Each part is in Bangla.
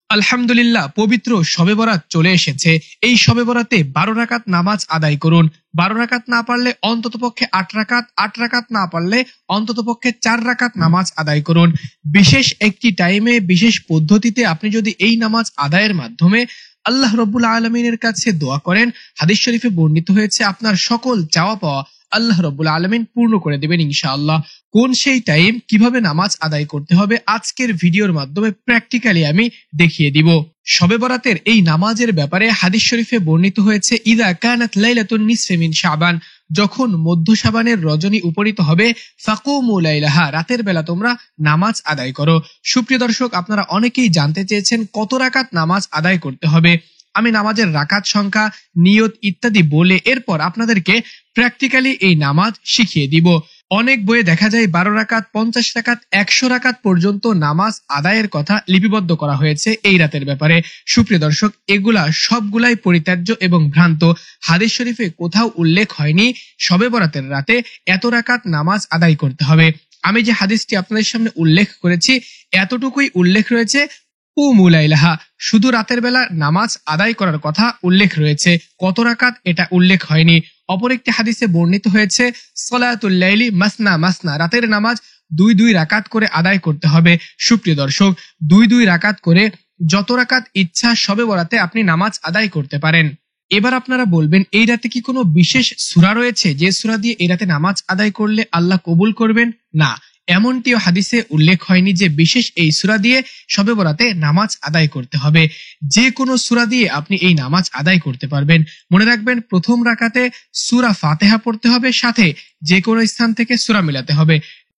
আলহামদুলিল্লাহ, পবিত্র শবে বরাত চলে এসেছে। এই শবে বরাতে 12 রাকাত নামাজ আদায় করুন। 12 রাকাত না পারলে অন্ততপক্ষে 8 রাকাত, 8 রাকাত না পারলে অন্ততপক্ষে 4 রাকাত নামাজ আদায় করুন। বিশেষ একটি টাইমে, বিশেষ পদ্ধতিতে আপনি যদি এই নামাজ আদায়ের মাধ্যমে আল্লাহ রব্বুল আলমিনের কাছে দোয়া করেন, হাদিস শরীফে বর্ণিত হয়েছে আপনার সকল চাওয়া পাওয়া আল্লাহ রব্বুল আলমিন পূর্ণ করে দেবেন ইনশাআল্লাহ। কোন সেই টাইম, কিভাবে নামাজ আদায় করতে হবে, আজকের ভিডিওর মাধ্যমে প্র্যাকটিক্যালি আমি দেখিয়ে দিব। শবে বরাতের এই নামাজের ব্যাপারে হাদিস শরীফে বর্ণিত হয়েছে, ইদা কানাত লাইলাতুন নিসফি মিন শাবান, যখন মধ্য শাবানের রজনী উপনীত হবে, ফাকুমু লাইলাহা, রাতের বেলা তোমরা নামাজ আদায় করো। সুপ্রিয় দর্শক, আপনারা অনেকেই জানতে চেয়েছেন কত রাকাত নামাজ আদায় করতে হবে। আমি নামাজের রাকাত সংখ্যা, নিয়ত ইত্যাদি বলে এরপর আপনাদেরকে প্র্যাকটিক্যালি এই নামাজ শিখিয়ে দিব। অনেক বইয়ে দেখা যায় 12 রাকাত, 50 রাকাত, 100 রাকাত পর্যন্ত নামাজ আদায়ের কথা লিপিবদ্ধ করা হয়েছে এই রাতের ব্যাপারে। সুপ্রিয় দর্শক, এগুলা সবগুলাই পরিত্যাজ্য এবং ভ্রান্ত। হাদিস শরীফে কোথাও উল্লেখ হয়নি শবে বরাতের রাতে এত রাকাত নামাজ আদায় করতে হবে। আমি যে হাদিসটি আপনাদের সামনে উল্লেখ করেছি, এতটুকুই উল্লেখ রয়েছে, কুমুলাইলাহা, শুধু রাতের বেলা নামাজ আদায় করার কথা উল্লেখ রয়েছে। কত রাকাত এটা উল্লেখ হয়নি। অপর একটি হাদিসে বর্ণিত হয়েছে, সলাতুল লাইলি মাসনা মাসনা, রাতের নামাজ 2 রাকাত করে আদায় করতে হবে। সুপ্রিয় দর্শক, 2 রাকাত করে যত রাকাত ইচ্ছা শবে বরাতে আপনি নামাজ আদায় করতে পারেন। এবার আপনারা বলবেন, এই রাতে কি কোনো বিশেষ সূরা রয়েছে যে সূরা দিয়ে এই রাতে নামাজ আদায় করলে আল্লাহ কবুল করবেন? না, এমনটিও হাদিসে উল্লেখ হয়নি যে বিশেষ এই সূরা দিয়ে শবে বরাতে নামাজ আদায় করতে হবে। যে কোনো সূরা দিয়ে আপনি এই নামাজ আদায় করতে পারবেন। মনে রাখবেন, প্রথম রাকাতে সূরা ফাতিহা পড়তে হবে, সাথে যে কোনো স্থান থেকে সূরা মিলাতে হবে।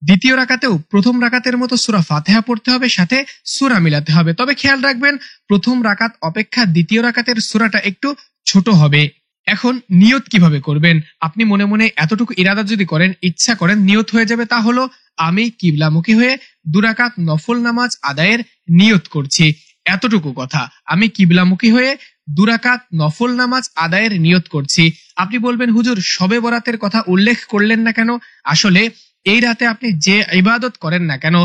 দ্বিতীয় রাকাতেও প্রথম রাকাতের মতো সূরা ফাতিহা পড়তে হবে, সাথে সূরা মিলাতে হবে। তবে খেয়াল রাখবেন, প্রথম রাকাত অপেক্ষা দ্বিতীয় রাকাতের সূরাটা একটু ছোট হবে। এখন নিয়ত কিভাবে করবেন? আপনি মনে মনে এতটুকু ইরাদা যদি করেন, ইচ্ছা করেন, নিয়ত হয়ে যাবে, তা হলো আমি কিবলামুখী হয়ে 2 রাকাত নফল নামাজ আদায়ের নিয়ত করছি। এতটুকু কথা, আমি কিবলামুখী হয়ে 2 রাকাত নফল নামাজ আদায়ের নিয়ত করছি। আপনি বলবেন, হুজুর শবে বরাতের কথা উল্লেখ করলেন না কেন? আসলে এই রাতে আপনি যে ইবাদত করেন না কেন,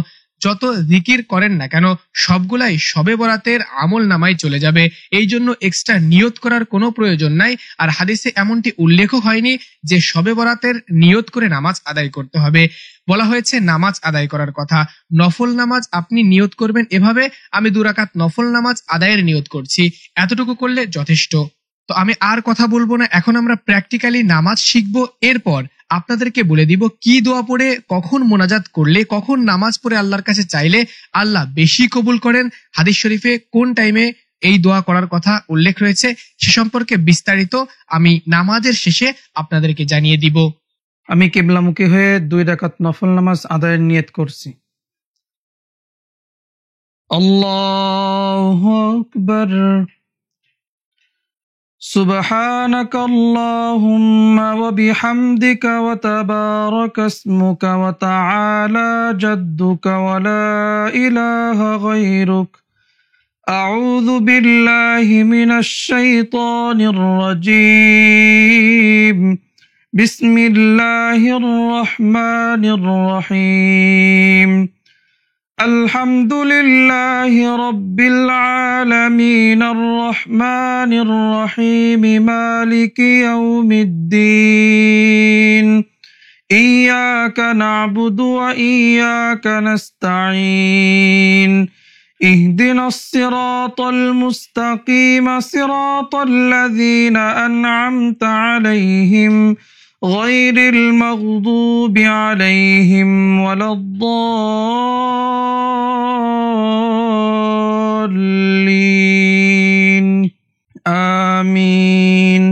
যত জিকির করেন না কেন, সবগুলাই শবে বরাতের আমল নামায় চলে যাবে। এই জন্য এক্সট্রা নিয়ত করার কোনো প্রয়োজন নাই। আর হাদিসে এমনটি উল্লেখও হয়নি যে শবে বরাতের নিয়ত করে নামাজ আদায় করতে হবে। বলা হয়েছে নামাজ আদায় করার কথা। নফল নামাজ আপনি নিয়ত করবেন এভাবে, আমি 2 রাকাত নফল নামাজ আদায়ের নিয়ত করছি। এতটুকু করলে যথেষ্ট। তো আমি আর কথা বলবো না, এখন আমরা প্র্যাকটিক্যালি নামাজ শিখবো। এরপর আপনাদেরকে বলে দিব কি দোয়া পড়ে, কখন মোনাজাত করলে, কখন নামাজ পড়ে আল্লাহর কাছে চাইলে আল্লাহ বেশি কবুল করেন, হাদিস শরীফে কোন টাইমে এই দোয়া করার কথা উল্লেখ রয়েছে, সে সম্পর্কে বিস্তারিত আমি নামাজের শেষে আপনাদেরকে জানিয়ে দিব। আমি কিবলামুখী হয়ে 2 রাকাত নফল নামাজ আদায়ের নিয়ত করছি। আল্লাহু আকবার। سبحانك اللهم وبحمدك وتبارك اسمك وتعالى جدك ولا إله غيرك. أعوذ بالله من الشيطان الرجيم. بسم الله الرحمن الرحيم. الحمد لله رب العالمين الرحمن الرحيم مالك يوم الدين. إياك نعبد وإياك نستعين. اهدنا الصراط المستقيم صراط الذين أنعمت عليهم غير المغضوب عليهم ولا الضالين. آمين.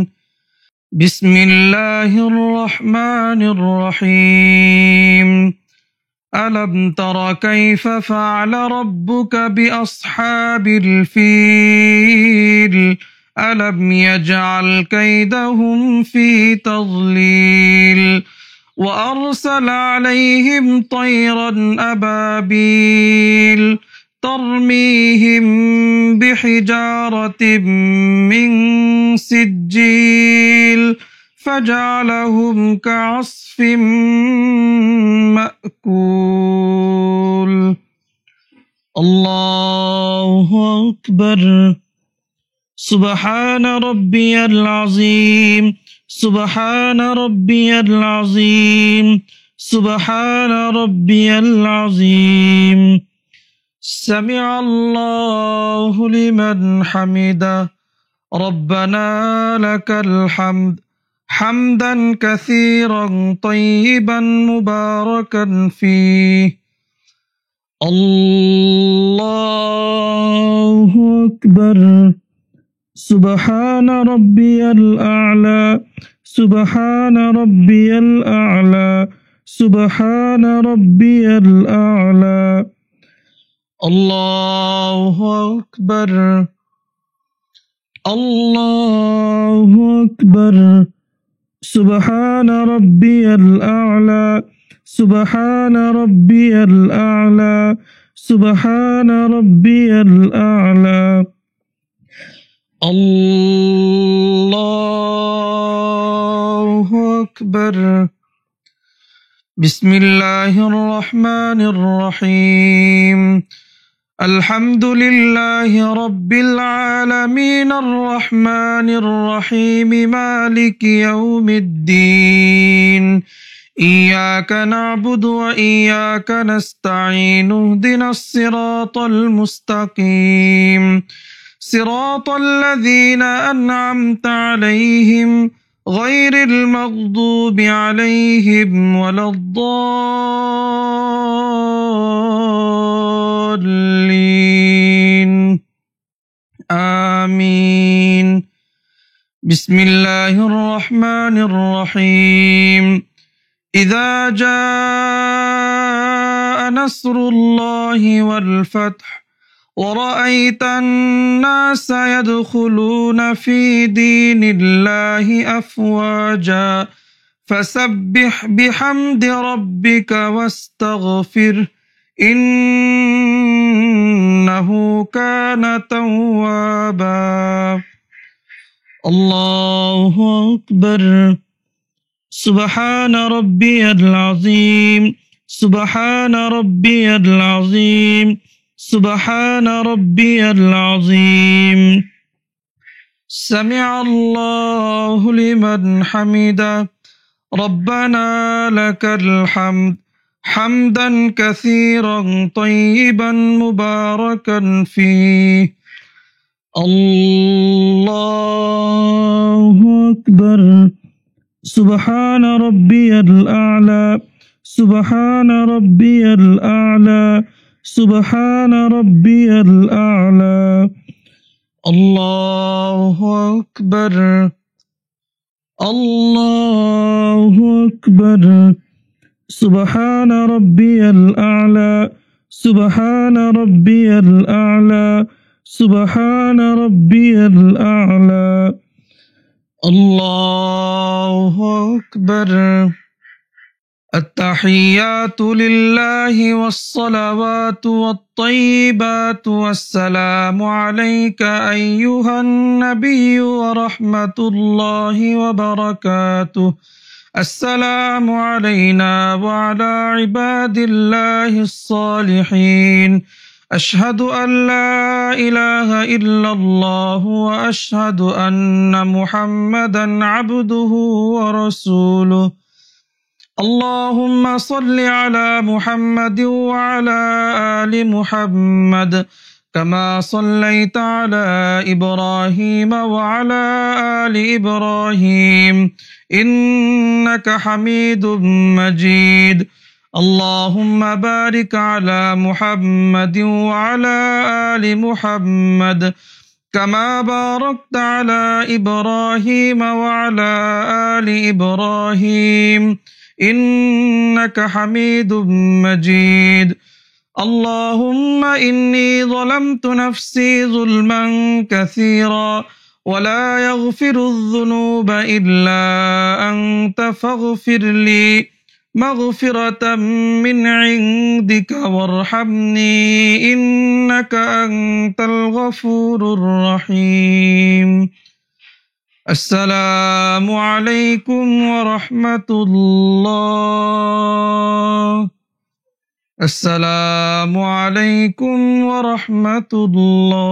بسم الله الرحمن الرحيم. ألم تر كيف فعل ربك بأصحاب الفيل؟ ألم يجعل كيدهم في تضليل وأرسل عليهم طيرا أبابيل ترميهم بحجارة من سجيل فجعلهم كعصف مأكول. الله أكبر سبحان ربي العظيم سبحان ربي العظيم سبحان ربي العظيم سمع الله لمن حمده ربنا لك الحمد حمدا كثيرا طيبا مباركا فيه الله أكبر سبحان ربي الأعلى سبحان ربي الأعلى سبحان ربي الأعلى الله أكبر الله أكبر سبحان ربي الأعلى سبحان ربي الأعلى سبحان ربي الأعلى الله أكبر بسم الله الرحمن الرحيم الحمد لله رب العالمين الرحمن الرحيم مالك يوم الدين إياك نعبد وإياك نستعين اهدنا الصراط المستقيم صراط الذين أنعمت عليهم غير المغضوب عليهم ولا الضالين آمين بسم الله الرحمن الرحيم إذا جاء نصر الله والفتح ورأيت الناس يدخلون في دين الله أفواجا فسبح بحمد ربك واستغفره إنه كان توابا الله أكبر سبحان ربي العظيم سبحان ربي العظيم سبحان ربي العظيم سمع الله لمن حمده ربنا لك الحمد حمدا كثيرا طيبا مباركا فيه الله أكبر سبحان ربي الأعلى سبحان ربي الأعلى سبحان ربي الأعلى الله أكبر الله أكبر سبحان ربي الأعلى سبحان ربي الأعلى سبحان ربي الأعلى الله أكبر التحيات لله والصلوات والطيبات والسلام عليك أيها النبي ورحمة الله وبركاته السلام علينا وعلى عباد الله الصالحين أشهد أن لا إله إلا الله وأشهد أن محمدا عبده ورسوله اللهم صل على محمد وعلى آل محمد كما صليت على إبراهيم وعلى آل إبراهيم إنك حميد مجيد اللهم بارك على محمد وعلى آل محمد كما باركت على إبراهيم وعلى آل إبراهيم إنك حميد مجيد اللهم إني ظلمت نفسي ظلما كثيرا ولا يغفر الذنوب إلا أنت فاغفر لي مغفرة من عندك وارحمني إنك أنت الغفور الرحيم السلام عليكم ورحمة الله আসসালামু আলাইকুম ওয়া রাহমাতুল্লাহ।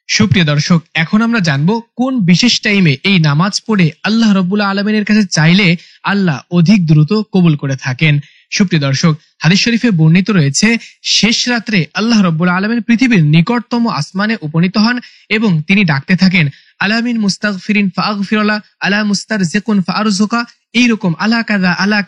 সুপ্রিয় দর্শক, এখন আমরা জানবো কোন বিশেষ টাইমে এই নামাজ পড়ে আল্লাহ রাব্বুল আলামিনের কাছে চাইলে আল্লাহ অধিক দ্রুত কবুল করে থাকেন। সুপ্রিয় দর্শক, হাদিস শরীফে বর্ণিত রয়েছে শেষ রাত্রে আল্লাহ রাব্বুল আলামিন পৃথিবীর নিকটতম আসমানে উপনীত হন এবং তিনি ডাকতে থাকেন, আলামিন মুস্তাগফিরিন ফাগফিরলা, আলা মুস্তারজিকুন ফারজুকা, এইরকম আলা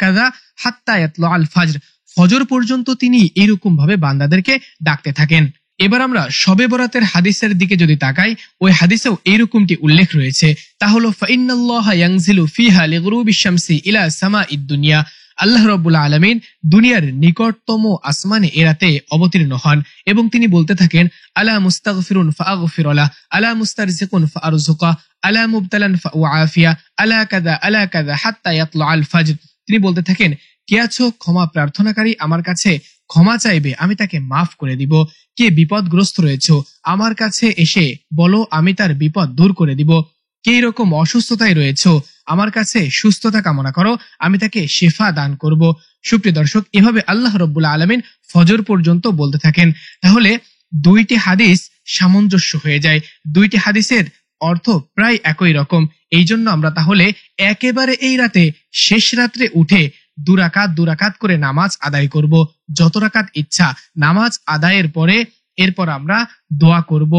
কাযা হাত্তা ইয়াতলু আল ফাজর, ফজর পর্যন্ত তিনি এইরকম ভাবে বান্দাদেরকে ডাকতে থাকেন। এবার আমরা শবে বরাতের হাদিসের দিকে যদি তাকাই, ওই হাদিসেও এইরকমটি উল্লেখ রয়েছে, তা হলো ফাইন্নাল্লাহা ইয়ানজিলু ফিহা লিগুরুবিশ শামসি ইলা সামাইদ দুনিয়া, আল্লাহ রাব্বুল আলামিন দুনিয়ার নিকটতম আসমানে এ রাতে অবতীর্ণ হন এবং তিনি বলতে থাকেন, আলা মুস্তাগফিরুন ফাগফিরলা, আলা মুস্তারজিকুন ফারজুকা, আলা মুবতালান ফাউআফিয়া, আলা কাযা হাত্তা ইয়াতলু আল ফাজর। তিনি বলতে থাকেন, কে আছো ক্ষমা প্রার্থনাকারী, আমার কাছে ক্ষমা চাইবে, আমি তাকে মাফ করে দিব। কে বিপদগ্রস্ত রয়েছে, আমার কাছে এসে বলো, আমি তার বিপদ দূর করে দিব। কে এরকম অসুস্থতায় রয়েছে, আমার কাছে সুস্থতা কামনা করো, আমি তাকে শেফা দান করব। সুপ্রিয় দর্শক, এভাবে আল্লাহ রাব্বুল আলামিন ফজর পর্যন্ত বলতে থাকেন। তাহলে দুইটি হাদিস সামঞ্জস্য হয়ে যায়, দুইটি হাদিসের অর্থ প্রায় একই রকম। এই জন্য আমরা তাহলে একেবারে এই রাতে শেষ রাত্রে উঠে দুরাকাত করে নামাজ আদায় করব, যত রাকাত ইচ্ছা। নামাজ আদায়ের পরে এরপর আমরা দোয়া করব।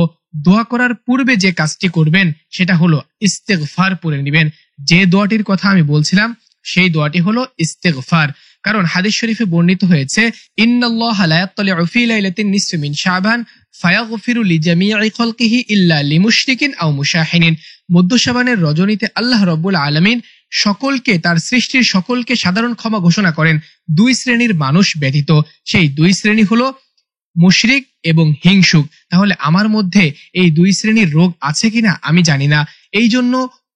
দোয়া করার পূর্বে যে কাজটি করবেন সেটা হলো ইস্তেগফার পড়ে নেবেন। যে দোয়াটির কথা আমি বলছিলাম সেই দোয়াটি হলো ইস্তেগফার। কারণ হাদিস শরীফে বর্ণিত হয়েছে, ইন্নাল্লাহা লা ইয়াত্তালিউ ফি লাইলাতিন নিসফি মিন শাবান ফায়াগফিরু লিজামিই খালকিহি ইল্লা লিমুশরিকিন আও মুশাহিনিন। মধ্য শাবানের রজনীতে আল্লাহ রাব্বুল আলামিন সকলকে, তার সৃষ্টির সকলকে সাধারণ ক্ষমা ঘোষণা করেন, দুই শ্রেণীর মানুষ ব্যতীত। সেই দুই শ্রেণী হলো মুশরিক এবং হিংসুক। তাহলে আমার মধ্যে এই দুই শ্রেণীর রোগ আছে কিনা আমি জানি না। এই জন্য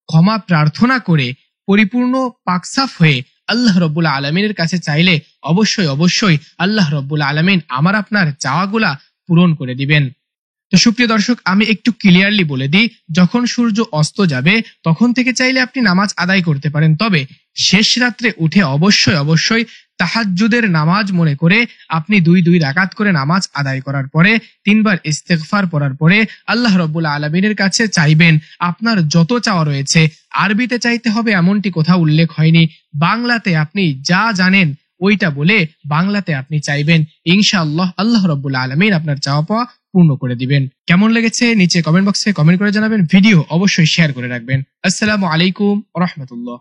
ক্ষমা প্রার্থনা করে পরিপূর্ণ পাকসাফ হয়ে আল্লাহ রাব্বুল আলামিনের কাছে চাইলে অবশ্যই আল্লাহ রাব্বুল আলামিন আমার আপনার চাওয়াগুলা পূরণ করে দিবেন। তো সুপ্রিয় দর্শক, আমি একটু ক্লিয়ারলি বলে দিই, যখন সূর্য অস্ত যাবে তখন থেকে চাইলে আপনি নামাজ আদায় করতে পারেন, তবে শেষ রাত্রে উঠে অবশ্যই তাহাজ্জুদের নামাজ মনে করে আপনি দুই রাকাত করে নামাজ আদায় করার পরে 3 বার ইস্তেগফার পড়ার পরে আল্লাহ রাব্বুল আলামিনের কাছে চাইবেন আপনার যত চাওয়া রয়েছে। আরবিতে চাইতে হবে এমনটি কোথাও উল্লেখ হয়নি, বাংলাতে আপনি যা জানেন ওইটা বলে বাংলাতে আপনি চাইবেন, ইনশাআল্লাহ আল্লাহ রাব্বুল আলামিন আপনার চাওয়া পাওয়া পূর্ণ করে দিবেন। কেমন লেগেছে নিচে কমেন্ট বক্সে কমেন্ট করে জানাবেন, ভিডিও অবশ্যই শেয়ার করে রাখবেন। আসসালামু আলাইকুম ওয়া রাহমাতুল্লাহ।